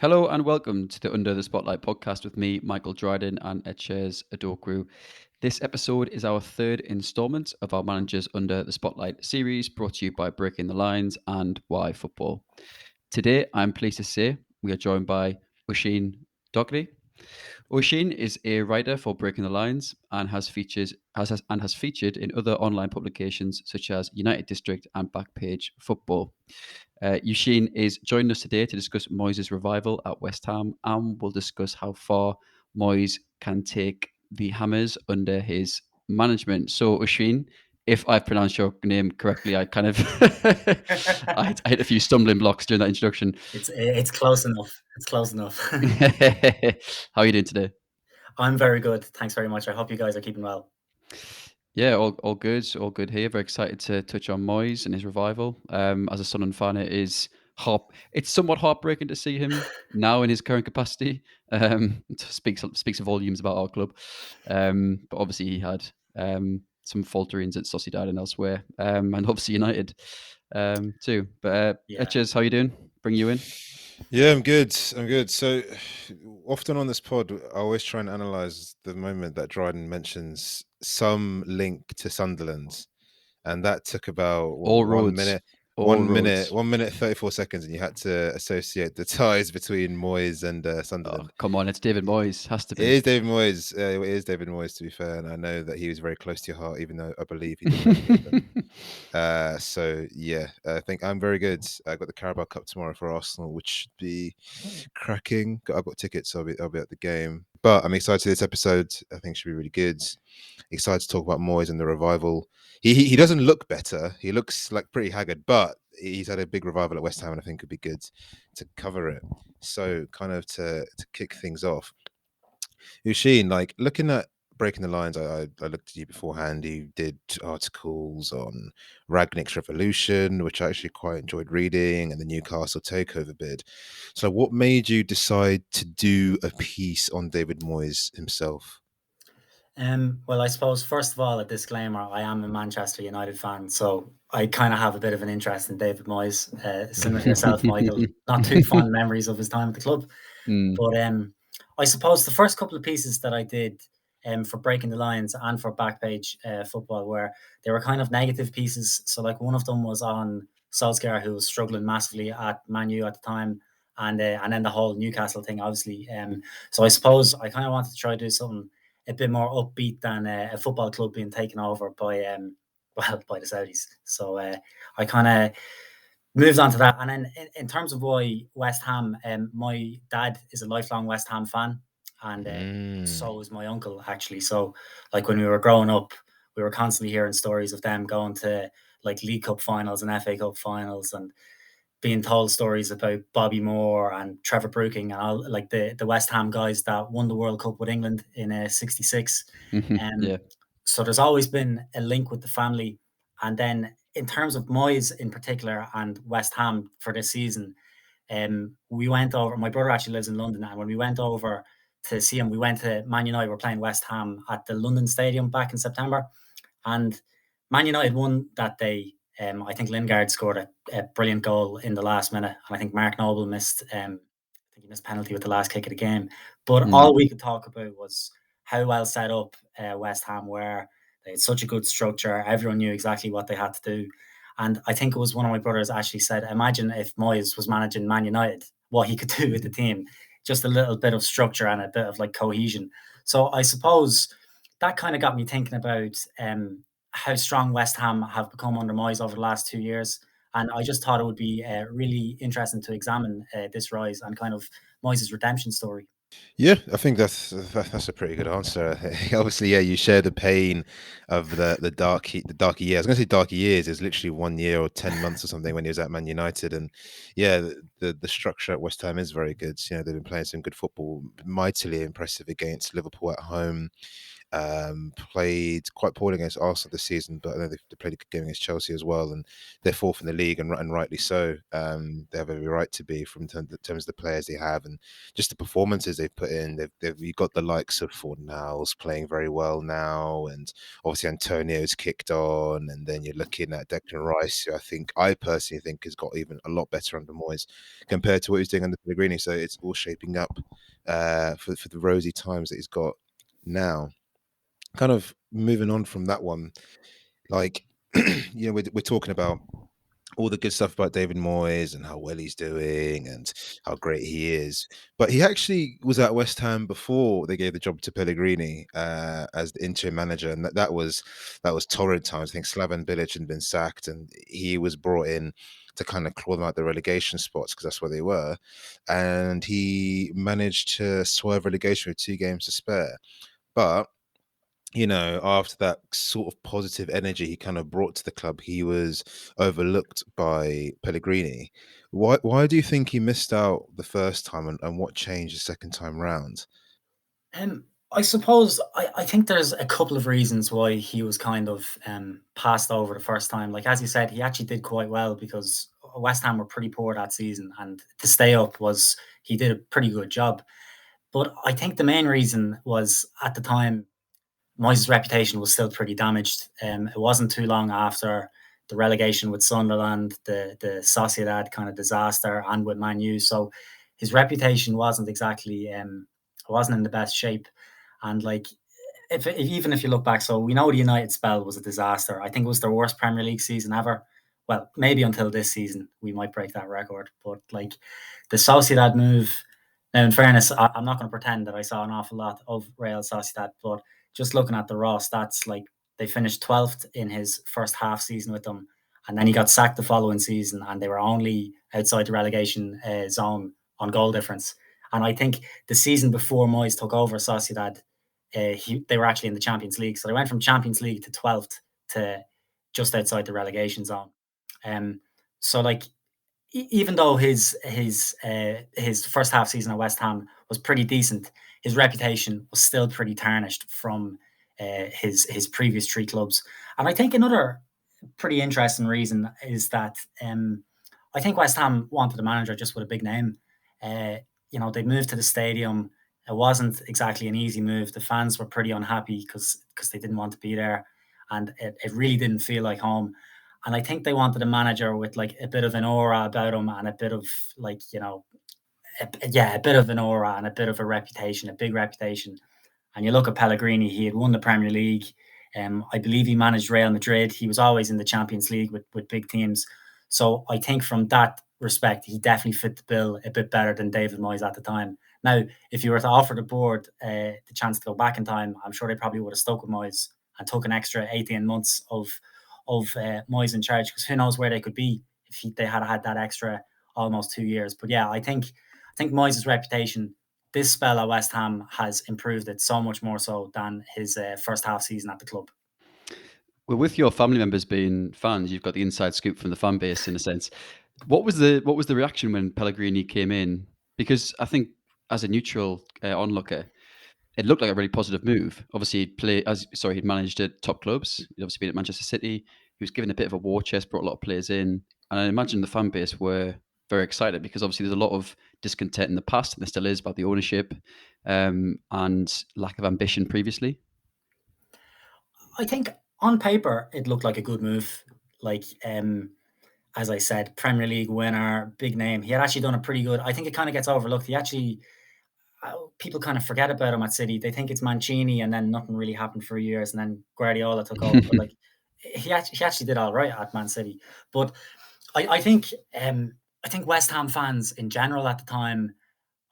Hello and welcome to the Under the Spotlight podcast with me, Michael Dryden, and Etchez Adokru. This episode is our third installment of our Managers Under the Spotlight series, brought to you by Breaking the Lines and Wyfutbol. Today, I'm pleased to say we are joined by Oisín Doherty. Oisín is a writer for Breaking the Lines and has featured in other online publications such as United District and Backpage Football. Oisín is joining us today to discuss Moyes' revival at West Ham, and we'll discuss how far Moyes can take the Hammers under his management. So, Oisín, if I've pronounced your name correctly, I kind of I hit a few stumbling blocks during that introduction. It's close enough. It's close enough. How are you doing today? I'm very good. Thanks very much. I hope you guys are keeping well. Yeah, all good, all good here. Very excited to touch on Moyes and his revival. As a Sunderland fan, it's somewhat heartbreaking to see him now in his current capacity. Speaks volumes about our club. But obviously he had some falterings at Sociedad and elsewhere, and obviously United too. But Yeah. Etches, how you doing? Bring you in. Yeah, I'm good. So often on this pod, I always try and analyze the moment that Dryden mentions some link to Sunderland, and that took about All roads. 1 minute 34 seconds, and you had to associate the ties between Moyes and Sunderland. Oh, come on, it's David Moyes. Has to be. It is David Moyes. It is David Moyes, to be fair, and I know that he was very close to your heart, even though I believe he didn't. So yeah, I think I'm very good. I got the Carabao Cup tomorrow for Arsenal, which should be cracking. I've got tickets, so I'll be at the game. But I'm excited for this episode. I think it should be really good. Excited to talk about Moyes and the revival. He doesn't look better. He looks like pretty haggard, but he's had a big revival at West Ham, and I think it'd be good to cover it. So kind of to kick things off, Oisín, like looking at Breaking the Lines, I looked at you beforehand. You did articles on Ragnick's Revolution, which I actually quite enjoyed reading, and the Newcastle takeover bid. So what made you decide to do a piece on David Moyes himself? Well, I suppose first of all, a disclaimer: I am a Manchester United fan, so I kind of have a bit of an interest in David Moyes, similar to yourself, Michael. Not too fond memories of his time at the club, but I suppose the first couple of pieces that I did for Breaking the Lines and for Backpage Football were they were kind of negative pieces. So, like one of them was on Solskjaer, who was struggling massively at Man U at the time, and then the whole Newcastle thing, obviously. So I suppose I kind of wanted to try to do something a bit more upbeat than a football club being taken over by by the Saudis. So I kind of moved on to that. And then in terms of why West Ham, my dad is a lifelong West Ham fan, and so is my uncle, actually. So like when we were growing up, we were constantly hearing stories of them going to like League Cup finals and FA Cup finals, and being told stories about Bobby Moore and Trevor Brooking and all like the West Ham guys that won the World Cup with England in '66. Yeah. So there's always been a link with the family. And then in terms of Moyes in particular and West Ham for this season, we went over. My brother actually lives in London, and when we went over to see him, we went to Man United. Were playing West Ham at the London Stadium back in September, and Man United won that day. I think Lingard scored a brilliant goal in the last minute, and I think Mark Noble missed. I think he missed penalty with the last kick of the game. But all we could talk about was how well set up West Ham were. They had such a good structure. Everyone knew exactly what they had to do. And I think it was one of my brothers actually said, imagine if Moyes was managing Man United, what he could do with the team. Just a little bit of structure and a bit of like cohesion. So I suppose that kind of got me thinking about how strong West Ham have become under Moyes over the last 2 years. And I just thought it would be really interesting to examine this rise and kind of Moyes' redemption story. Yeah, I think that's a pretty good answer. Obviously, yeah, you share the pain of the dark years. I was going to say darker years. It's literally 1 year or 10 months or something when he was at Man United, and yeah, the structure at West Ham is very good. You know, they've been playing some good football, mightily impressive against Liverpool at home. Played quite poorly against Arsenal this season, but I know they played a good game against Chelsea as well, and they're fourth in the league, and rightly so. They have every right to be from terms of the players they have and just the performances they've put in. You've got the likes of Fornals playing very well now, and obviously Antonio's kicked on, and then you're looking at Declan Rice, who I personally think has got even a lot better under Moyes. compared to what he was doing under Pellegrini. So it's all shaping up for the rosy times that he's got now. Kind of moving on from that one, like we're talking about all the good stuff about David Moyes and how well he's doing and how great he is. But he actually was at West Ham before they gave the job to Pellegrini as the interim manager, and that was torrid times. I think Slaven Bilic had been sacked, and he was brought in to kind of claw them out the relegation spots because that's where they were. And he managed to swerve relegation with 2 games to spare. But after that sort of positive energy he kind of brought to the club, he was overlooked by Pellegrini. Why do you think he missed out the first time, and what changed the second time round? I suppose I think there's a couple of reasons why he was kind of passed over the first time. Like, as you said, he actually did quite well because West Ham were pretty poor that season, and to stay up he did a pretty good job. But I think the main reason was, at the time, Moyes' reputation was still pretty damaged. It wasn't too long after the relegation with Sunderland, the Sociedad kind of disaster, and with Man U. So his reputation wasn't exactly wasn't in the best shape. And like, even if you look back, so we know the United spell was a disaster. I think it was their worst Premier League season ever. Well, maybe until this season we might break that record. But like, the Sociedad move. Now, in fairness, I'm not going to pretend that I saw an awful lot of Real Sociedad, but just looking at the raw stats, like, they finished 12th in his first half season with them, and then he got sacked the following season, and they were only outside the relegation zone on goal difference. And I think the season before Moyes took over Sociedad, they were actually in the Champions League. So they went from Champions League to 12th to just outside the relegation zone. So like, even though his first half season at West Ham was pretty decent, his reputation was still pretty tarnished from his previous 3 clubs. And I think another pretty interesting reason is that I think West Ham wanted a manager just with a big name. They moved to the stadium. It wasn't exactly an easy move. The fans were pretty unhappy because they didn't want to be there, and it really didn't feel like home. And I think they wanted a manager with like a bit of an aura about him, and a bit of like, a bit of an aura and a bit of a reputation, a big reputation. And you look at Pellegrini, he had won the Premier League. I believe he managed Real Madrid. He was always in the Champions League with big teams. So I think from that respect, he definitely fit the bill a bit better than David Moyes at the time. Now, if you were to offer the board the chance to go back in time, I'm sure they probably would have stuck with Moyes and took an extra 18 months of Moyes in charge, because who knows where they could be if they had that extra almost 2 years. But yeah, I think Moyes' reputation this spell at West Ham has improved it so much more so than his first half season at the club. Well, with your family members being fans, you've got the inside scoop from the fan base in a sense. What was the reaction when Pellegrini came in? Because I think, as a neutral onlooker, it looked like a really positive move. Obviously, he'd managed at top clubs. He'd obviously been at Manchester City. He was given a bit of a war chest, brought a lot of players in, and I imagine the fan base were very excited, because obviously there's a lot of discontent in the past, and there still is, about the ownership and lack of ambition previously. I think on paper it looked like a good move. Like, as I said, Premier League winner, big name. He had actually done a pretty good. I think it kind of gets overlooked. He actually, people kind of forget about him at City. They think it's Mancini, and then nothing really happened for years, and then Guardiola took over. But like, he actually did all right at Man City. But I think West Ham fans in general at the time,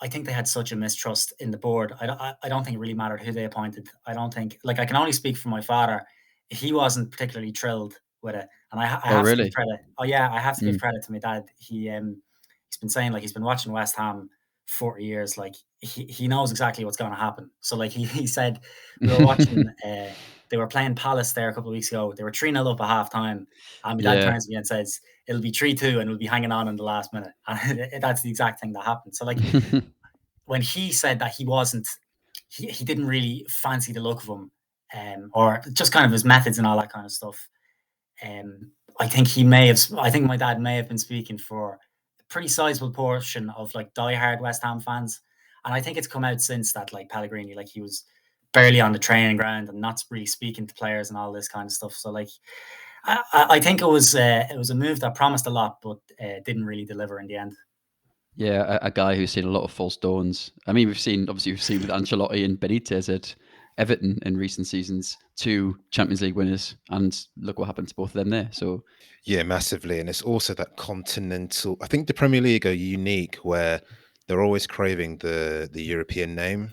I think they had such a mistrust in the board. I don't think it really mattered who they appointed. I don't think, like, I can only speak for my father. He wasn't particularly thrilled with it, and I have to give credit. Oh yeah, I have to give credit to my dad. He's been saying, like, he's been watching West Ham 40 years. Like, he knows exactly what's going to happen. So like, he said, we were watching. They were playing Palace there a couple of weeks ago. They were 3-0 up at half time, and my dad turns to me and says, it'll be 3-2 and it'll be hanging on in the last minute. And that's the exact thing that happened. So like, when he said that he didn't really fancy the look of him, or just kind of his methods and all that kind of stuff. I think my dad may have been speaking for a pretty sizable portion of like diehard West Ham fans. And I think it's come out since that, like, Pellegrini, like, he was barely on the training ground and not really speaking to players and all this kind of stuff. So like, I think it was a move that promised a lot, but didn't really deliver in the end. Yeah, a guy who's seen a lot of false dawns. I mean, we've seen with Ancelotti and Benitez at Everton in recent seasons, 2 Champions League winners, and look what happened to both of them there. So Yeah, massively. And it's also that continental. I think the Premier League are unique where they're always craving the European name.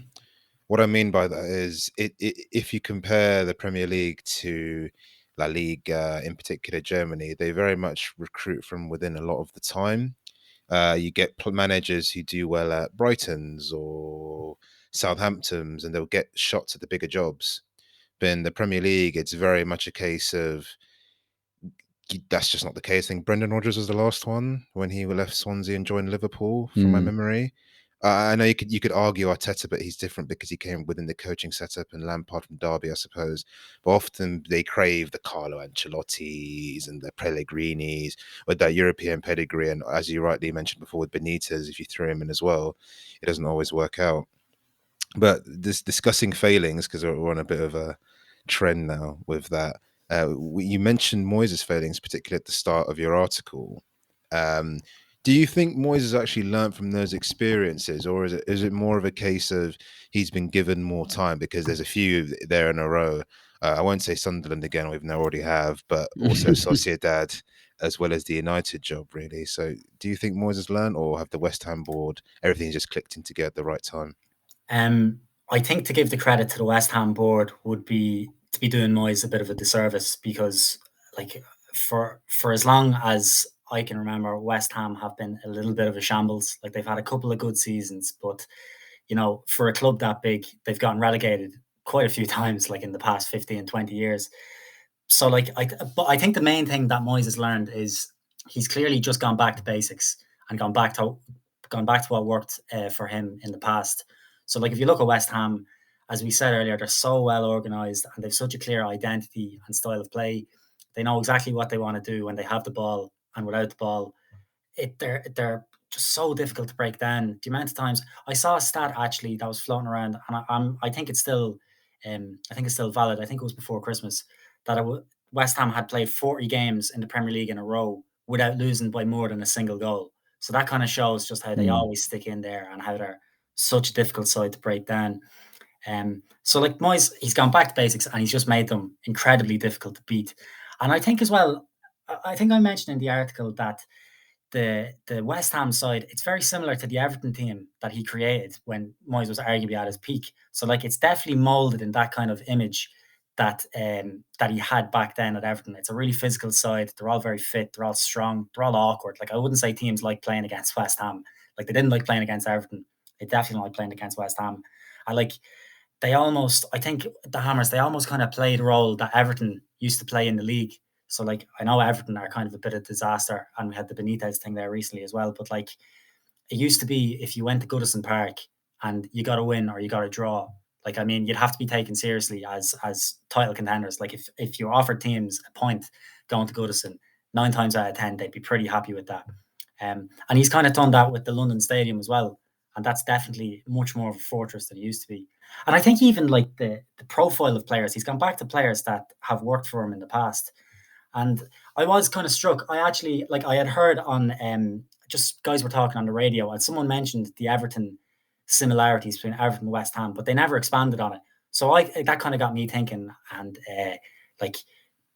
What I mean by that is if you compare the Premier League to La Liga, in particular Germany, they very much recruit from within a lot of the time. You get managers who do well at Brighton's or Southampton's, and they'll get shots at the bigger jobs. But in the Premier League, it's very much a case of that's just not the case. I think Brendan Rodgers was the last one when he left Swansea and joined Liverpool, from my memory. I know you could argue Arteta, but he's different because he came within the coaching setup, and Lampard from Derby, I suppose. But often they crave the Carlo Ancelottis and the Pellegrinis with that European pedigree. And as you rightly mentioned before with Benitez, if you throw him in as well, it doesn't always work out. But this discussing failings, because we're on a bit of a trend now with that. You mentioned Moyes' failings, particularly at the start of your article. Do you think Moyes has actually learned from those experiences, or is it more of a case of he's been given more time? Because there's a few there in a row. I won't say Sunderland again, we already have, but also Sociedad, as well as the United job, really. So do you think Moyes has learned, or have the West Ham board, everything just clicked in together at the right time? I think to give the credit to the West Ham board would be to be doing Moyes a bit of a disservice, because like for as long as I can remember, West Ham have been a little bit of a shambles. Like they've had a couple of good seasons, but for a club that big, they've gotten relegated quite a few times, like in the past 15, 20 years. So but I think the main thing that Moyes has learned is he's clearly just gone back to basics and gone back to what worked for him in the past. So like if you look at West Ham, as we said earlier, they're so well organized and they've such a clear identity and style of play. They know exactly what they want to do when they have the ball and without the ball. They're just so difficult to break down. The amount of times I saw a stat actually that was floating around, and I think it's still, valid. I think it was before Christmas that West Ham had played 40 games in the Premier League in a row without losing by more than a single goal. So that kind of shows just how they always stick in there and how they're such a difficult side to break down. So like Moyes, he's gone back to basics and he's just made them incredibly difficult to beat. And I think as well, I think I mentioned in the article that the West Ham side, it's very similar to the Everton team that he created when Moyes was arguably at his peak. So like it's definitely molded in that kind of image that that he had back then at Everton. It's a really physical side. They're all very fit. They're all strong. They're all awkward. Like I wouldn't say teams like playing against West Ham. Like they didn't like playing against Everton. They definitely like playing against West Ham. I like I think the Hammers, they almost kind of play the role that Everton used to play in the league. So like I know Everton are kind of a bit of disaster, and we had the Benitez thing there recently as well. But like it used to be, if you went to Goodison Park and you got to win or you got to draw, like I mean, you'd have to be taken seriously as title contenders. Like if you offered teams a point going to Goodison, 9 times out of 10 they'd be pretty happy with that. And he's kind of done that with the London Stadium as well, and that's definitely much more of a fortress than it used to be. And I think even like the profile of players, he's gone back to players that have worked for him in the past. And I was kind of struck. I actually I had heard on just guys were talking on the radio, and someone mentioned the Everton similarities between Everton and West Ham, but they never expanded on it. So that kind of got me thinking, and like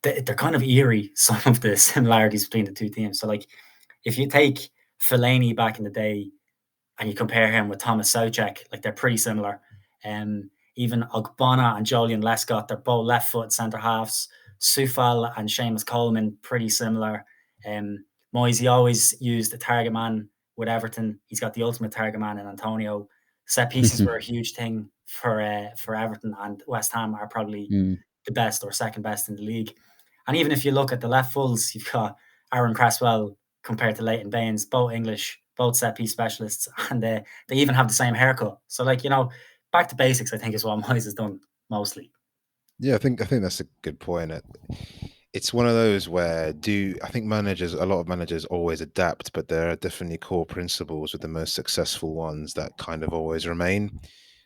they're kind of eerie, some of the similarities between the two teams. So like if you take Fellaini back in the day and you compare him with Thomas Soucek, like they're pretty similar. Even Ogbonna and Jolyon Lescott, they're both left foot centre halves. Soufal and Seamus Coleman, pretty similar. Moyes, he always used a target man with Everton. He's got the ultimate target man in Antonio. Set pieces were a huge thing for Everton, and West Ham are probably the best or second best in the league. And even if you look at the left fulls, you've got Aaron Cresswell compared to Leighton Baines, both English, both set piece specialists, and they even have the same haircut. So back to basics, I think, is what Moyes has done mostly. Yeah, I think that's a good point. It's one of those where I think a lot of managers always adapt, but there are definitely core principles with the most successful ones that kind of always remain.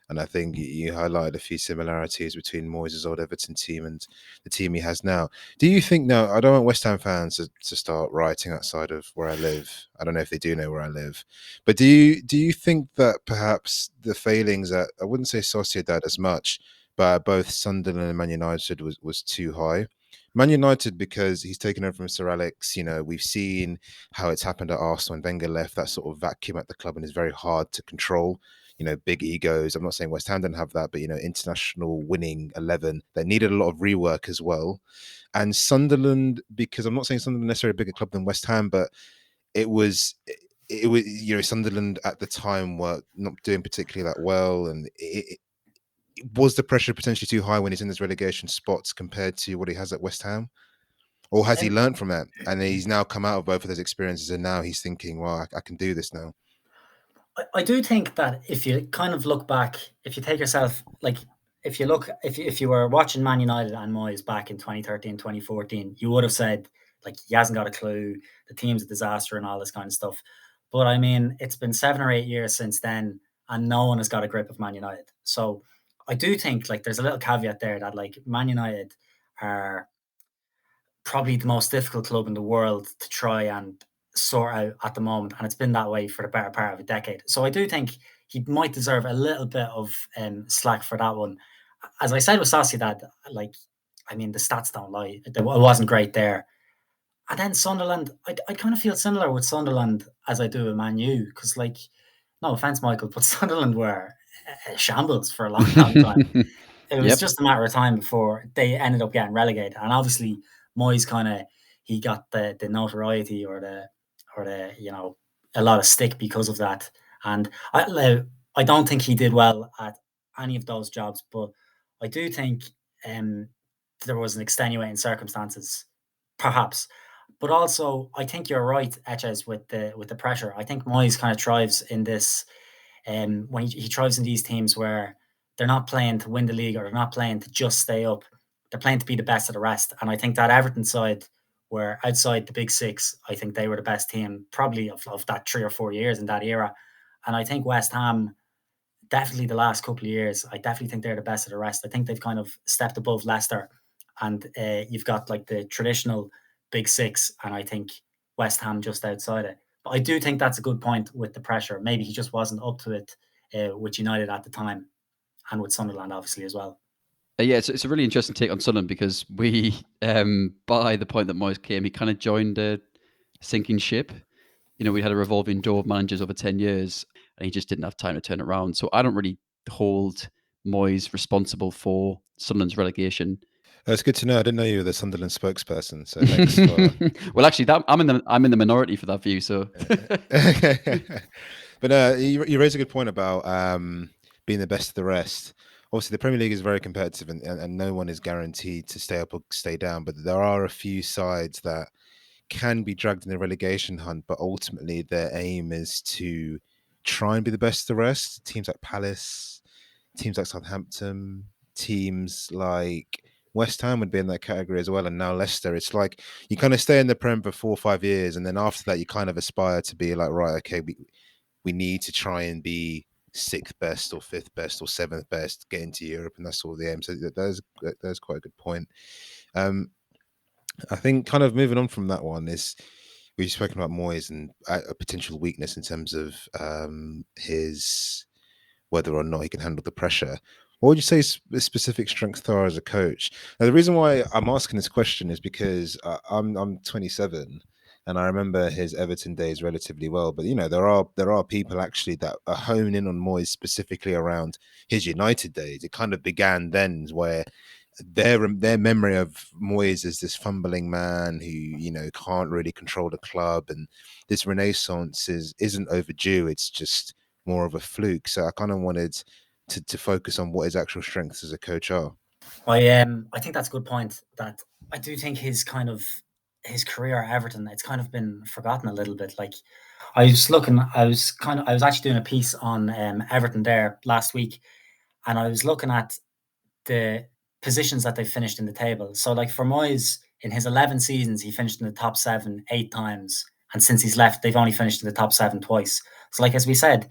And I think you highlighted a few similarities between Moyes' old Everton team and the team he has now. Do you think, now, I don't want West Ham fans to start rioting outside of where I live. I don't know if they do know where I live. But do you think that perhaps the failings at, I wouldn't say Sociedad as much, but both Sunderland and Man United was too high? Man United, because he's taken over from Sir Alex, we've seen how it's happened at Arsenal when Wenger left, that sort of vacuum at the club, and it's very hard to control. Big egos. I'm not saying West Ham didn't have that, but, international winning 11 that needed a lot of rework as well. And Sunderland, because I'm not saying Sunderland necessarily a bigger club than West Ham, but it was, Sunderland at the time were not doing particularly that well. And was the pressure potentially too high when he's in his relegation spots compared to what he has at West Ham? Or has he learned from that? And he's now come out of both of those experiences, and now he's thinking, well, I can do this now. I do think that if you kind of look back, if you take yourself, like, if you were watching Man United and Moyes back in 2013, 2014, you would have said, like, he hasn't got a clue, the team's a disaster and all this kind of stuff. But I mean, it's been 7 or 8 years since then, and no one has got a grip of Man United. So I do think, like, there's a little caveat there that, like, Man United are probably the most difficult club in the world to try and sort out at the moment, and it's been that way for the better part of a decade. So I do think he might deserve a little bit of slack for that one. As I said with Sociedad, like, I mean, the stats don't lie. It wasn't great there. And then Sunderland, I kind of feel similar with Sunderland as I do with Man U, because, like, no offense, Michael, but Sunderland were shambles for a long, long time. It was just a matter of time before they ended up getting relegated. And obviously, Moyes he got the notoriety or the a lot of stick because of that. And I don't think he did well at any of those jobs, but I do think there was an extenuating circumstances, perhaps. But also, I think you're right, Etches, with the pressure. I think Moyes kind of thrives in this, when he thrives in these teams where they're not playing to win the league, or they're not playing to just stay up. They're playing to be the best of the rest. And I think that Everton side were outside the big six. I think they were the best team probably of that 3 or 4 years in that era. And I think West Ham, definitely the last couple of years, I definitely think they're the best of the rest. I think they've kind of stepped above Leicester. And you've got, like, the traditional big six, and I think West Ham just outside it. But I do think that's a good point with the pressure. Maybe he just wasn't up to it with United at the time, and with Sunderland obviously as well. Yeah, it's a really interesting take on Sunderland, because we, by the point that Moyes came, he kind of joined a sinking ship. We had a revolving door of managers over 10 years, and he just didn't have time to turn it around. So I don't really hold Moyes responsible for Sunderland's relegation. That's good to know. I didn't know you were the Sunderland spokesperson. So thanks for... Well, actually, I'm in the minority for that view. So, but you raise a good point about being the best of the rest. Obviously, the Premier League is very competitive, and no one is guaranteed to stay up or stay down. But there are a few sides that can be dragged in the relegation hunt, but ultimately their aim is to try and be the best of the rest. Teams like Palace, teams like Southampton, teams like West Ham would be in that category as well, and now Leicester. It's like you kind of stay in the Prem for 4 or 5 years, and then after that you kind of aspire to be like, right, okay, we need to try and be 6th best or 5th best or 7th best, get into Europe, and that's all the aim. So that's quite a good point. I think, kind of moving on from that one, is we've spoken about Moyes and a potential weakness in terms of his, whether or not he can handle the pressure. What would you say specific strengths are as a coach? Now, the reason why I'm asking this question is because I'm 27, and I remember his Everton days relatively well. But there are people actually that are honing in on Moyes specifically around his United days. It kind of began then, where their memory of Moyes as this fumbling man who can't really control the club, and this renaissance isn't overdue. It's just more of a fluke. So I kind of wanted to focus on what his actual strengths as a coach are. I think that's a good point. That I do think his career at Everton, it's kind of been forgotten a little bit. Like, I was actually doing a piece on Everton there last week, and I was looking at the positions that they finished in the table. So, like, for Moyes, in his 11 seasons, he finished in the top 7 8 times, and since he's left, they've only finished in the top 7 twice. So, like, as we said,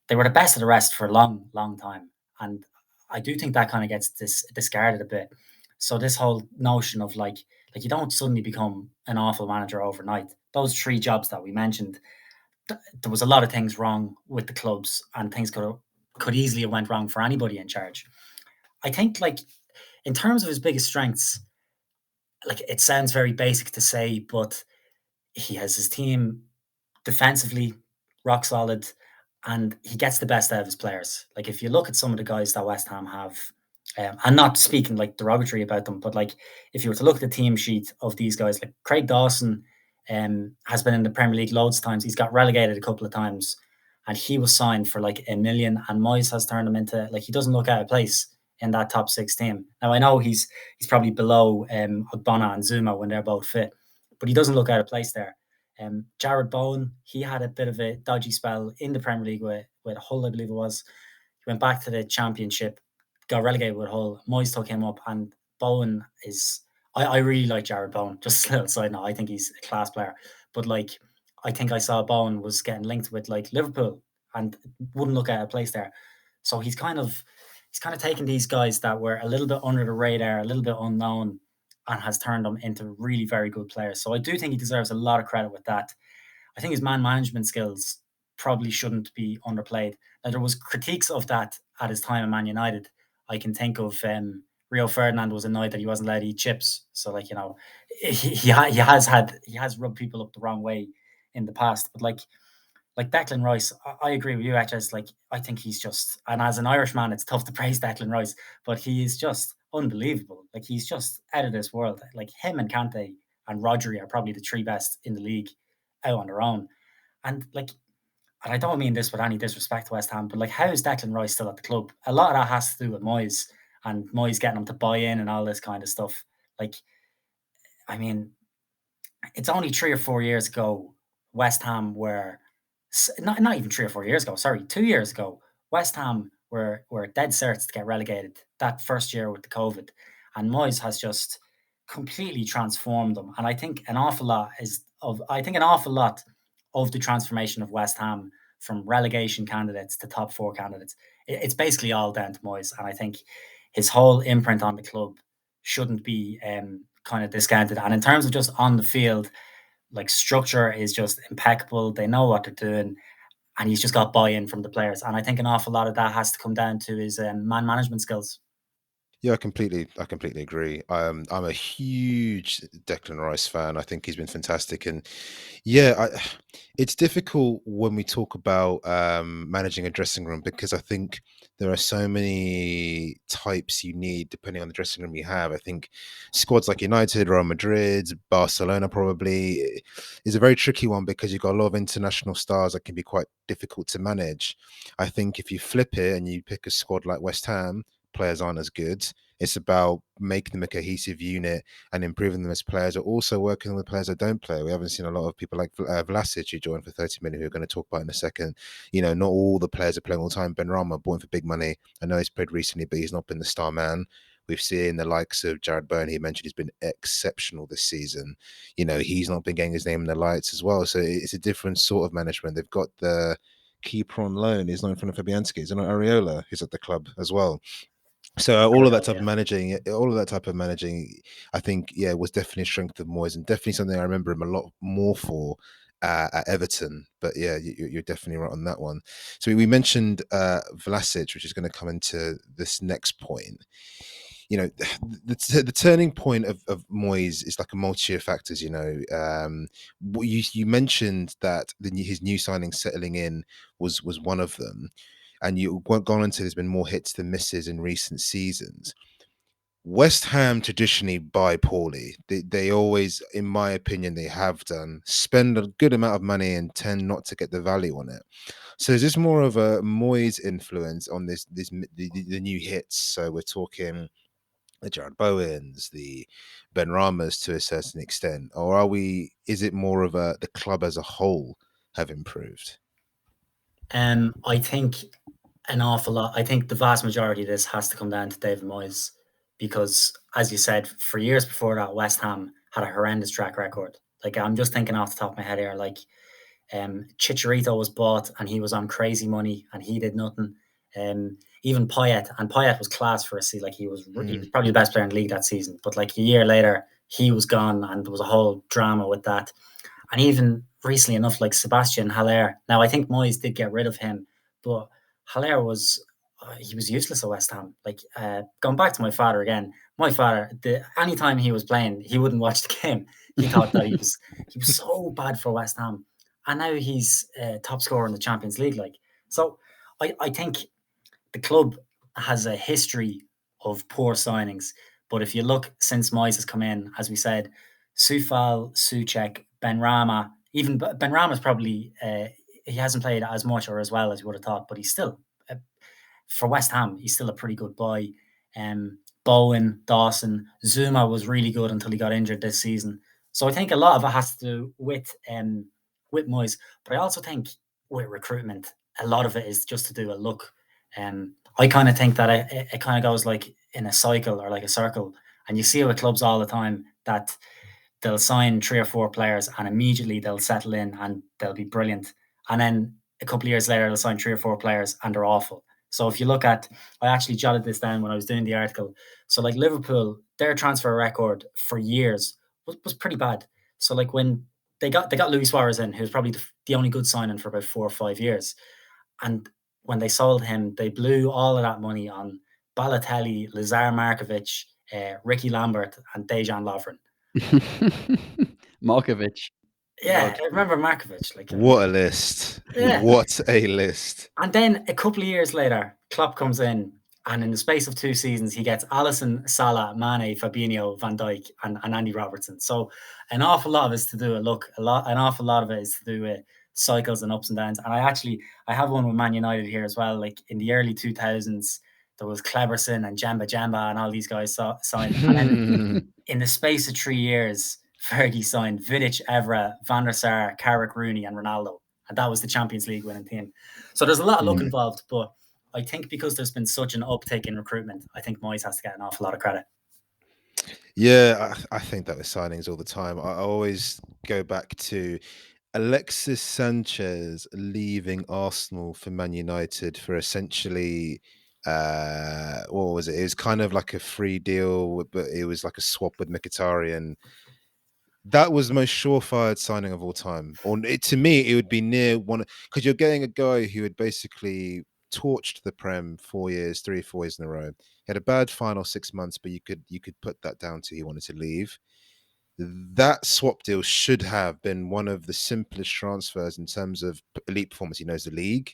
they were the best of the rest for a long, long time. and I do think that kind of gets discarded a bit. So this whole notion of like you don't suddenly become an awful manager overnight. Those 3 jobs that we mentioned, there was a lot of things wrong with the clubs, and things could easily have went wrong for anybody in charge. I think, like, in terms of his biggest strengths, like, it sounds very basic to say, but he has his team defensively rock solid, and he gets the best out of his players. Like, if you look at some of the guys that West Ham have, I'm not speaking like derogatory about them, but like, if you were to look at the team sheet of these guys, like Craig Dawson, has been in the Premier League loads of times. He's got relegated a couple of times, and he was signed for like $1 million, and Moyes has turned him into, like, he doesn't look out of place in that top 6 team. Now, I know he's probably below Ogbonna and Zuma when they're both fit, but he doesn't look out of place there. Jared Bowen, he had a bit of a dodgy spell in the Premier League with Hull, I believe it was. He went back to the Championship, got relegated with Hull. Moyes took him up, and Bowen is... I really like Jared Bowen. Just a little side note, I think he's a class player. But like, I think I saw Bowen was getting linked with like Liverpool, and wouldn't look out of place there. So he's kind of taken these guys that were a little bit under the radar, a little bit unknown, and has turned them into really very good players. So I do think he deserves a lot of credit with that. I think his man management skills probably shouldn't be underplayed. Now, there was critiques of that at his time at Man United. I can think of Rio Ferdinand was annoyed that he wasn't allowed to eat chips. So, like, you know, he has rubbed people up the wrong way in the past. But like Declan Rice, I agree with you, Etches. Like, I think he's just, and as an Irishman, it's tough to praise Declan Rice, but he is just unbelievable. Like, he's just out of this world. Like, him and Kante and Rodri are probably the 3 best in the league out on their own. And like, and I don't mean this with any disrespect to West Ham, but like, how is Declan Rice still at the club? A lot of that has to do with Moyes, and Moyes getting him to buy in and all this kind of stuff. Like, I mean, it's only 3 or 4 years ago, West Ham were... not even 3 or 4 years ago, sorry, 2 years ago, West Ham were dead certs to get relegated that first year with the COVID, and Moyes has just completely transformed them. And I think an awful lot of the transformation of West Ham from relegation candidates to top 4 candidates, it's basically all down to Moyes. And I think his whole imprint on the club shouldn't be kind of discounted. And in terms of just on the field, like, structure is just impeccable. They know what they're doing, and he's just got buy-in from the players. And I think an awful lot of that has to come down to his man management skills. Yeah, I completely agree. I'm a huge Declan Rice fan. I think he's been fantastic, and yeah, it's difficult when we talk about managing a dressing room, because I think there are so many types you need depending on the dressing room you have. I think squads like United, Real Madrid, Barcelona probably is a very tricky one, because you've got a lot of international stars that can be quite difficult to manage. I think if you flip it and you pick a squad like West Ham, players aren't as good. It's about making them a cohesive unit and improving them as players, or also working with players that don't play. We haven't seen a lot of people like Vlasic, who joined for 30 million, who we're going to talk about in a second. You know, not all the players are playing all the time. Benrahma, bought him for big money. I know he's played recently, but he's not been the star man. We've seen the likes of Jared Bowen. He mentioned he's been exceptional this season. You know, he's not been getting his name in the lights as well. So it's a different sort of management. They've got the keeper on loan. He's not in front of Fabianski. He's not Areola, who's at the club as well. So all of that type of managing, I think, yeah, was definitely a strength of Moyes, and definitely something I remember him a lot more for at Everton. But yeah, you're definitely right on that one. So we mentioned Vlasic, which is going to come into this next point. You know, the turning point of Moyes is like a multitude of factors. You know, you mentioned that his new signings settling in was one of them. And you've gone into there's been more hits than misses in recent seasons. West Ham traditionally buy poorly. They always, in my opinion, they have done, spend a good amount of money and tend not to get the value on it. So is this more of a Moyes influence on the new hits? So we're talking the Jared Bowens, the Benrahmas to a certain extent, or is it more of the club as a whole have improved? I think an awful lot. I think the vast majority of this has to come down to David Moyes, because, as you said, for years before that, West Ham had a horrendous track record. Like, I'm just thinking off the top of my head here, like, Chicharito was bought and he was on crazy money and he did nothing. Even Payet was class for us. Like he was probably the best player in the league that season. But like a year later, he was gone, and there was a whole drama with that. And even recently enough, like Sebastian Haller. Now I think Moyes did get rid of him, but Haller was he was useless at West Ham. Like going back to my father again. My father, anytime he was playing, he wouldn't watch the game. He thought that he was so bad for West Ham, and now he's top scorer in the Champions League. Like, so I think the club has a history of poor signings. But if you look since Moyes has come in, as we said, Soufal, Souček, Benrahma, even Benrahma's probably he hasn't played as much or as well as you would have thought, but he's still for West Ham, he's still a pretty good buy. Bowen, Dawson, Zuma was really good until he got injured this season. So I think a lot of it has to do with Moyes, but I also think with recruitment, a lot of it is just to do with luck. I kind of think that it kind of goes like in a cycle or like a circle, and you see it with clubs all the time that they'll sign 3 or 4 players and immediately they'll settle in and they'll be brilliant. And then a couple of years later, they'll sign 3 or 4 players and they're awful. So if you look at, I actually jotted this down when I was doing the article. So like Liverpool, their transfer record for years was pretty bad. So like when they got Luis Suarez in, who was probably the only good signing for about 4 or 5 years. And when they sold him, they blew all of that money on Balotelli, Lazar Markovic, Ricky Lambert, and Dejan Lovren. Markovic. Yeah, God. I remember Markovic. Like, what a list. Yeah. What a list. And then a couple of years later, Klopp comes in, and in the space of 2 seasons, he gets Alisson, Salah, Mane, Fabinho, Van Dijk, and Andy Robertson. So an awful lot of it is to do with luck. An awful lot of it is to do with cycles and ups and downs. And I have one with Man United here as well. Like in the early 2000s, there was Kleberson and Jamba and all these guys signed. And then in the space of 3 years, Fergie signed Vidic, Evra, Van der Sar, Carrick, Rooney, and Ronaldo. And that was the Champions League winning team. So there's a lot of luck involved, but I think because there's been such an uptick in recruitment, I think Moyes has to get an awful lot of credit. Yeah, I think that with signings all the time. I always go back to Alexis Sanchez leaving Arsenal for Man United for essentially, what was it? It was kind of like a free deal, but it was like a swap with Mkhitaryan. That was the most surefire signing of all time. Or to me, it would be near one, because you're getting a guy who had basically torched the Prem 4 years, 3 or 4 years in a row. He had a bad final 6 months, but you could put that down to he wanted to leave. That swap deal should have been one of the simplest transfers in terms of elite performance. He knows the league.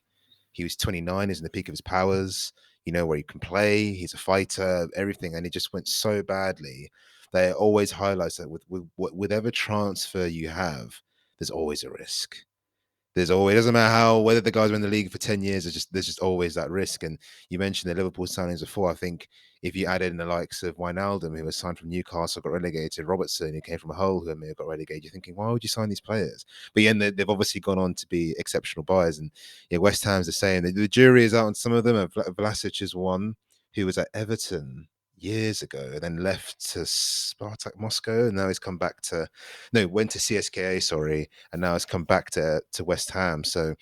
He was 29, he's in the peak of his powers. You know where he can play. He's a fighter, everything. And it just went so badly. They always highlights that with whatever transfer you have, there's always a risk. It doesn't matter whether the guys are in the league for 10 years, there's just always that risk. And you mentioned the Liverpool signings before. I think if you added in the likes of Wijnaldum, who was signed from Newcastle, got relegated, Robertson, who came from Hull, who may have got relegated, you're thinking, why would you sign these players? But yeah, they've obviously gone on to be exceptional buyers. And yeah, West Ham's the same. The jury is out on some of them. Vlasic is one, who was at Everton years ago, and then left to Spartak Moscow, and now he's come back to went to CSKA, sorry, and now has come back to West Ham. So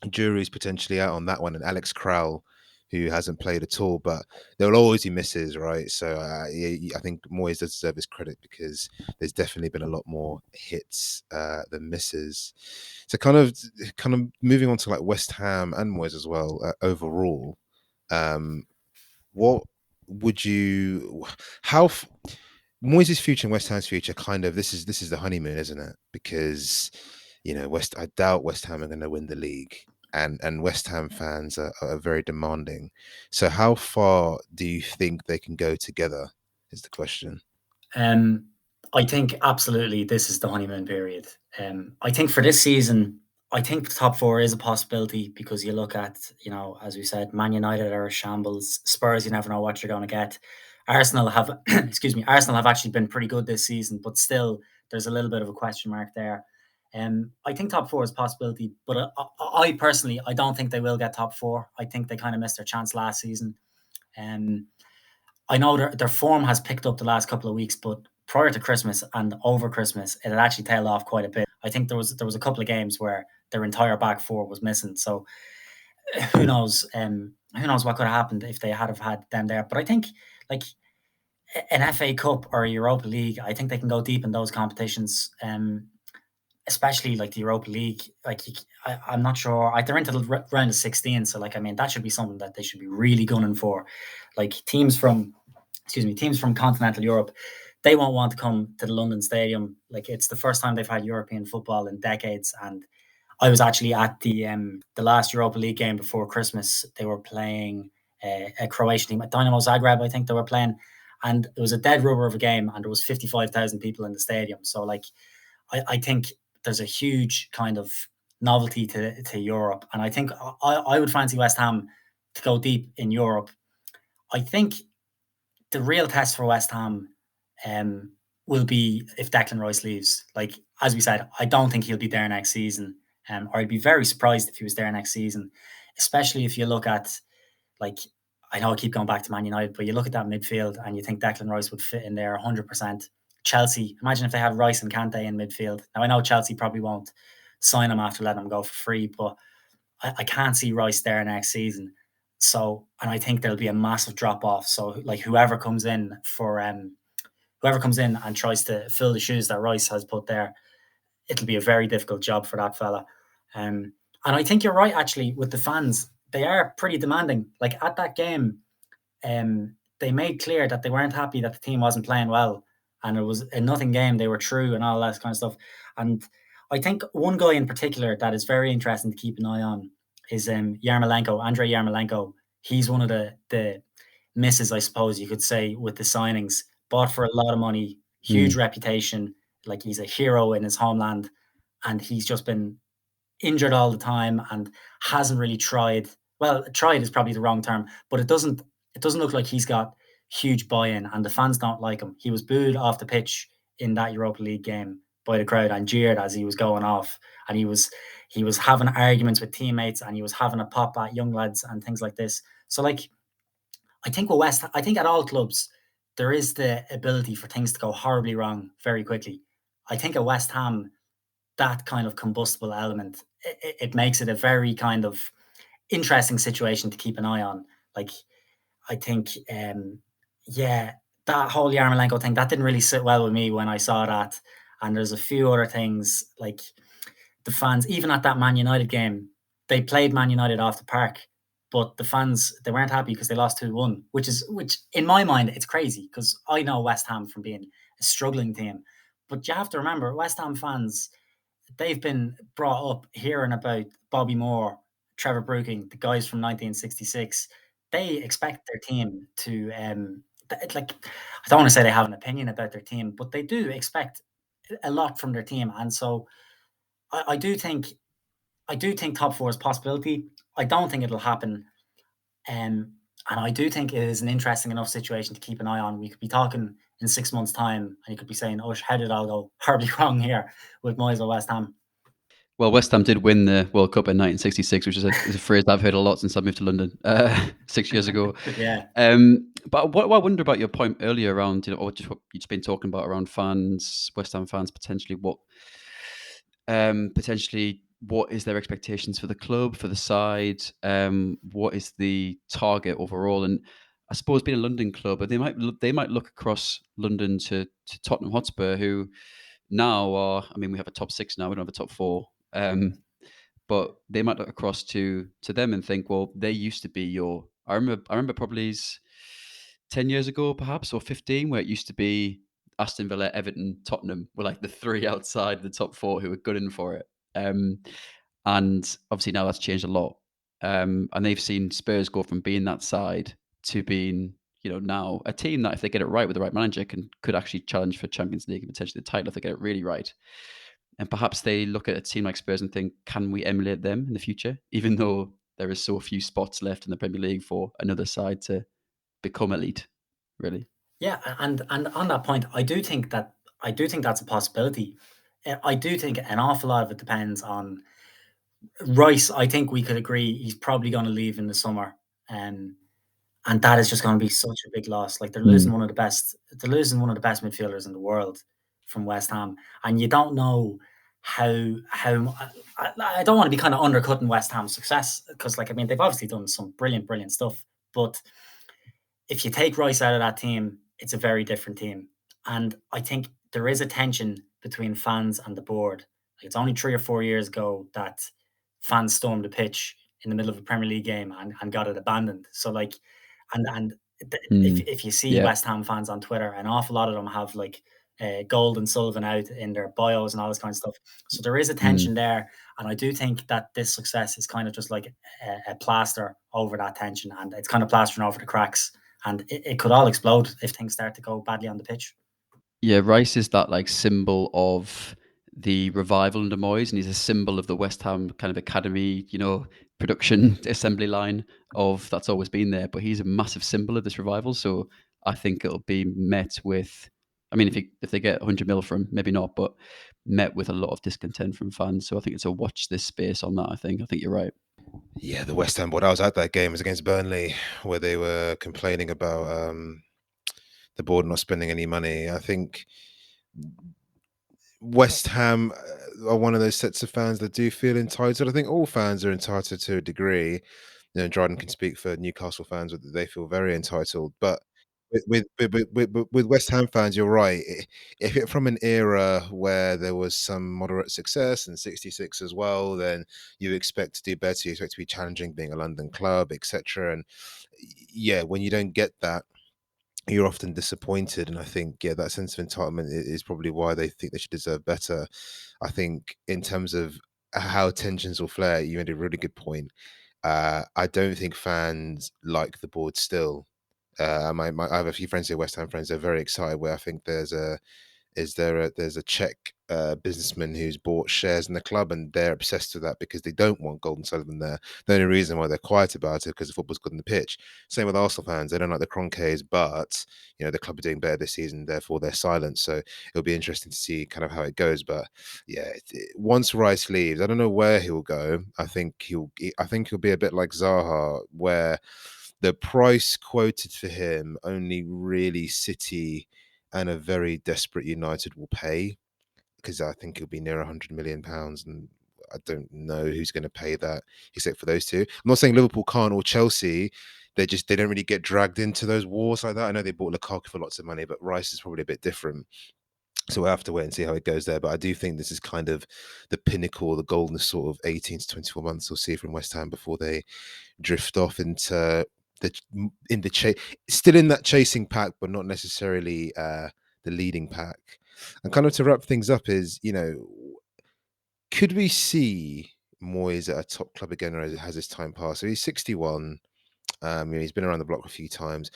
jury's potentially out on that one. And Alex Král, who hasn't played at all, but there will always be misses, right? So I think Moyes does deserve his credit, because there's definitely been a lot more hits than misses. So kind of moving on to like West Ham and Moyes as well, overall, what would you, Moyes' future and West Ham's future, kind of, this is the honeymoon, isn't it? Because, you know, I doubt West Ham are going to win the league, and West Ham fans are very demanding. So how far do you think they can go together is the question. I think absolutely this is the honeymoon period. I think for this season, I think the top 4 is a possibility, because you look at, you know, as we said, Man United are a shambles. Spurs, you never know what you're going to get. Arsenal have, Arsenal have actually been pretty good this season, but still there's a little bit of a question mark there. I think top 4 is a possibility, but I personally, I don't think they will get top 4. I think they kind of missed their chance last season. I know their form has picked up the last couple of weeks, but prior to Christmas and over Christmas, it had actually tailed off quite a bit. I think there was a couple of games where their entire back 4 was missing. So who knows? Who knows what could have happened if they have had them there? But I think like an FA Cup or a Europa League, I think they can go deep in those competitions. Especially like the Europa League. Like I'm not sure. They're into the round of 16, so like I mean that should be something that they should be really gunning for. Like teams from continental Europe, they won't want to come to the London Stadium. Like it's the first time they've had European football in decades, and I was actually at the last Europa League game before Christmas. They were playing a Croatian team, Dynamo Zagreb, I think they were playing, and it was a dead rubber of a game, and there was 55,000 people in the stadium. So like, I think there's a huge kind of novelty to Europe, and I think I would fancy West Ham to go deep in Europe. I think the real test for West Ham will be if Declan Rice leaves. Like as we said, I don't think he'll be there next season. Or I'd be very surprised if he was there next season, especially if you look at, like, I know I keep going back to Man United, but you look at that midfield and you think Declan Rice would fit in there 100%. Chelsea, imagine if they had Rice and Kante in midfield. Now, I know Chelsea probably won't sign him after letting him go for free, but I can't see Rice there next season. So, and I think there'll be a massive drop off. So, like, whoever comes in and tries to fill the shoes that Rice has put there, it'll be a very difficult job for that fella. And I think you're right, actually, with the fans. They are pretty demanding. Like at that game, they made clear that they weren't happy that the team wasn't playing well. And it was a nothing game. They were true and all that kind of stuff. And I think one guy in particular that is very interesting to keep an eye on is Andrei Yarmolenko. He's one of the misses, I suppose you could say, with the signings. Bought for a lot of money, huge reputation. Like he's a hero in his homeland, and he's just been injured all the time and hasn't really tried. Well, tried is probably the wrong term, but it doesn't look like he's got huge buy-in, and the fans don't like him. He was booed off the pitch in that Europa League game by the crowd and jeered as he was going off, and he was having arguments with teammates, and he was having a pop at young lads and things like this. So like, I think at all clubs there is the ability for things to go horribly wrong very quickly. I think at West Ham, that kind of combustible element, it makes it a very kind of interesting situation to keep an eye on. Like, I think, yeah, that whole Yarmolenko thing, that didn't really sit well with me when I saw that. And there's a few other things, like the fans, even at that Man United game, they played Man United off the park, but the fans, they weren't happy because they lost 2-1, which in my mind, it's crazy because I know West Ham from being a struggling team. But you have to remember, West Ham fans, they've been brought up hearing about Bobby Moore, Trevor Brooking, the guys from 1966. They expect their team to, like, I don't want to say they have an opinion about their team, but they do expect a lot from their team. And so I do think top four is a possibility. I don't think it'll happen. And I do think it is an interesting enough situation to keep an eye on. We could be talking in 6 months' time, and you could be saying, "Oh, how did it all go horribly wrong here with Moyes or West Ham?" Well, West Ham did win the World Cup in 1966, which is a phrase I've heard a lot since I moved to London 6 years ago. Yeah. But what I wonder about your point earlier around, or just what you've been talking about around fans, West Ham fans, potentially what is their expectations for the club, for the side? What is the target overall? And I suppose being a London club, they might look across London to Tottenham Hotspur, who now are. I mean, we have a top 6 now. We don't have a top 4. But they might look across to them and think, well, they used to be your. I remember probably 10 years ago, perhaps, or 15, where it used to be Aston Villa, Everton, Tottenham were like the 3 outside the top 4 who were gunning for it. And obviously now that's changed a lot. And they've seen Spurs go from being that side to being, now a team that if they get it right with the right manager could actually challenge for Champions League and potentially the title if they get it really right. And perhaps they look at a team like Spurs and think, can we emulate them in the future? Even though there is so few spots left in the Premier League for another side to become elite, really. Yeah, and on that point, I do think that's a possibility. I do think an awful lot of it depends on Rice. I think we could agree he's probably going to leave in the summer, and that is just going to be such a big loss. Like they're losing one of the best midfielders in the world from West Ham, and you don't know how I don't want to be kind of undercutting West Ham's success, because like, I mean, they've obviously done some brilliant stuff, but if you take Rice out of that team, it's a very different team. And I think there is a tension between fans and the board. Like, it's only 3 or 4 years ago that fans stormed the pitch in the middle of a Premier League game and got it abandoned. So like, and if you see Yeah. West Ham fans on Twitter, an awful lot of them have like Gold and Sullivan out in their bios and all this kind of stuff. So there is a tension there. And I do think that this success is kind of just like a plaster over that tension, and it's kind of plastering over the cracks. And it could all explode if things start to go badly on the pitch. Yeah, Rice is that like symbol of the revival under Moyes, and he's a symbol of the West Ham kind of academy, production assembly line of that's always been there. But he's a massive symbol of this revival. So I think it'll be met with, I mean, if they get 100 mil from, maybe not, but met with a lot of discontent from fans. So I think it's a watch this space on that. I think you're right. Yeah, the West Ham board. I was at that game. It was against Burnley, where they were complaining about the board not spending any money. I think West Ham are one of those sets of fans that do feel entitled. I think all fans are entitled to a degree. Dryden can speak for Newcastle fans, that they feel very entitled. But with West Ham fans, you're right. If it from an era where there was some moderate success and 66 as well, then you expect to do better. You expect to be challenging, being a London club, etc. And yeah, when you don't get that, you're often disappointed. And I think, yeah, that sense of entitlement is probably why they think they should deserve better. I think in terms of how tensions will flare, you made a really good point. I don't think fans like the board still. I have a few friends here, West Ham friends. They're very excited. Where I think there's a Czech businessman who's bought shares in the club, and they're obsessed with that because they don't want Golden Sullivan there. The only reason why they're quiet about it because the football's good on the pitch. Same with Arsenal fans; they don't like the Kroenkes, but the club are doing better this season, therefore they're silent. So it'll be interesting to see kind of how it goes. But yeah, once Rice leaves, I don't know where he'll go. I think he'll be a bit like Zaha, where the price quoted for him only really City and a very desperate United will pay, because I think he'll be near £100 million, and I don't know who's going to pay that except for those two. I'm not saying Liverpool can't, or Chelsea. They don't really get dragged into those wars like that. I know they bought Lukaku for lots of money, but Rice is probably a bit different. So we'll have to wait and see how it goes there. But I do think this is kind of the pinnacle, the golden sort of 18 to 24 months we'll see from West Ham before they drift off into still in that chasing pack, but not necessarily the leading pack. And kind of to wrap things up is, could we see Moyes at a top club again, or has his time passed? So he's 61. He's been around the block a few times.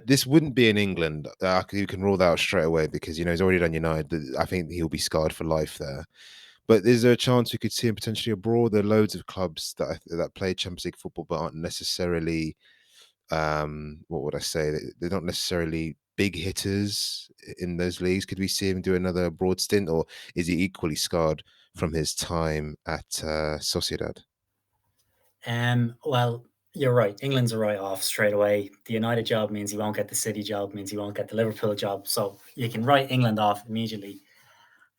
This wouldn't be in England. You can rule that out straight away because he's already done United. I think he'll be scarred for life there. But is there a chance we could see him potentially abroad? There are loads of clubs that play Champions League football but aren't necessarily, what would I say? They're not necessarily big hitters in those leagues. Could we see him do another abroad stint, or is he equally scarred from his time at Sociedad? Well, you're right. England's a write-off straight away. The United job means he won't get the City job, means he won't get the Liverpool job. So you can write England off immediately.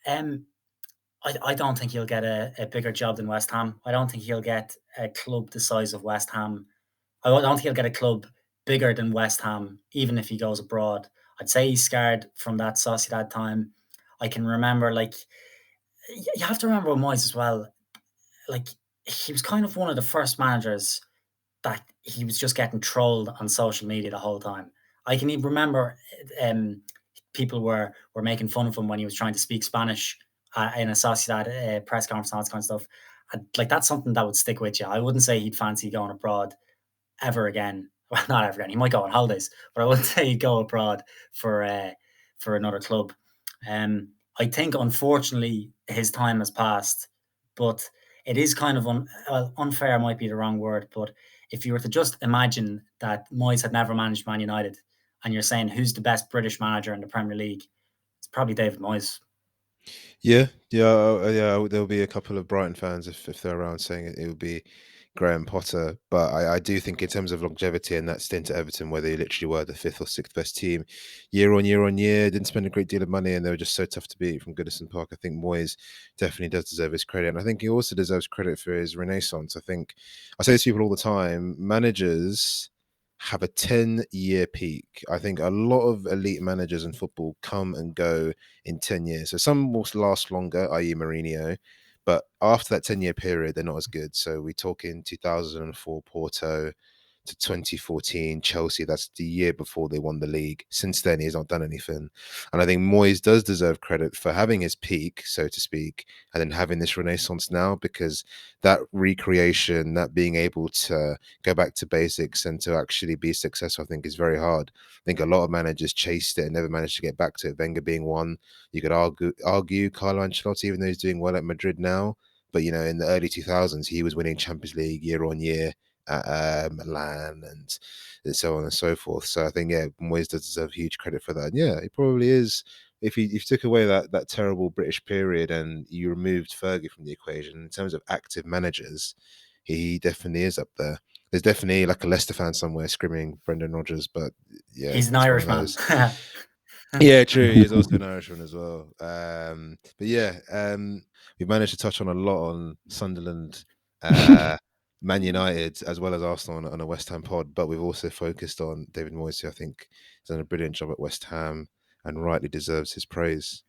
I don't think he'll get a bigger job than West Ham. I don't think he'll get a club the size of West Ham. I don't think he'll get a club bigger than West Ham, even if he goes abroad. I'd say he's scarred from that Sociedad time. I can remember, like, you have to remember with Moyes as well. Like, he was kind of one of the first managers that he was just getting trolled on social media the whole time. I can even remember people were making fun of him when he was trying to speak Spanish in a Sociedad press conference and all that kind of stuff. And, like, that's something that would stick with you. I wouldn't say he'd fancy going abroad ever again. Well, not ever again. He might go on holidays, but I wouldn't say he'd go abroad for another club. I think, unfortunately, his time has passed, but it is kind of unfair might be the wrong word, but if you were to just imagine that Moyes had never managed Man United, and you're saying who's the best British manager in the Premier League, it's probably David Moyes. Yeah. There'll be a couple of Brighton fans if they're around saying it would be Graham Potter. But I do think in terms of longevity and that stint at Everton, where they literally were the 5th or 6th best team year on year, didn't spend a great deal of money, and they were just so tough to beat from Goodison Park. I think Moyes definitely does deserve his credit. And I think he also deserves credit for his renaissance. I think I say this to people all the time, managers have a 10-year peak. I think a lot of elite managers in football come and go in 10 years. So some will last longer, i.e. Mourinho, but after that 10-year period, they're not as good. So we talk in 2004 Porto to 2014 Chelsea. That's the year before they won the league. Since then, he's not done anything. And I think Moyes does deserve credit for having his peak, so to speak, and then having this renaissance now, because that recreation, that being able to go back to basics and to actually be successful, I think is very hard. I think a lot of managers chased it and never managed to get back to it. Wenger being one. You could argue Carlo Ancelotti, even though he's doing well at Madrid now. But, you know, in the early 2000s, he was winning Champions League year on year at Milan and so on and so forth. So I think, yeah, Moyes does deserve huge credit for that. And yeah, he probably is. If you took away that terrible British period and you removed Fergie from the equation, in terms of active managers, he definitely is up there. There's definitely like a Leicester fan somewhere screaming Brendan Rodgers, but yeah, he's an Irishman. Yeah, true. He's also an Irishman as well. But yeah, we've managed to touch on a lot on Sunderland, Man United, as well as Arsenal on a West Ham pod, but we've also focused on David Moyes, who I think has done a brilliant job at West Ham and rightly deserves his praise.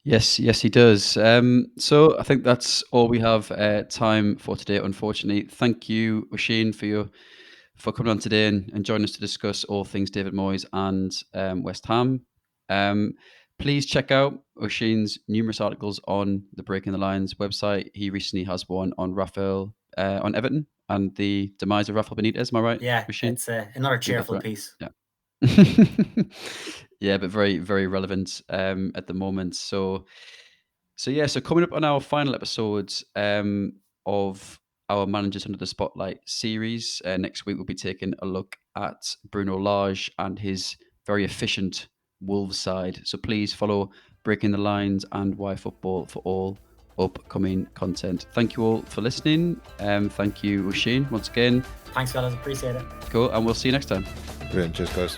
Yes, he does. So I think that's all we have time for today, unfortunately. Thank you, Oisín, for coming on today and joining us to discuss all things David Moyes and West Ham. Please check out Oisín's numerous articles on the Breaking the Lines website. He recently has one on Rafael, on Everton and the demise of Rafael Benitez. Am I right? Yeah, Oisín? it's another cheerful piece. Yeah. Yeah, but very, very relevant at the moment. So coming up on our final episode of our Managers Under the Spotlight series, next week we'll be taking a look at Bruno Lage and his very efficient Wolves side. So please follow Breaking the Lines and Wyfutbol for all upcoming content. Thank you all for listening. Thank you, Oisín, once again. Thanks, fellas. Appreciate it. Cool, and we'll see you next time. Brilliant. Cheers, guys.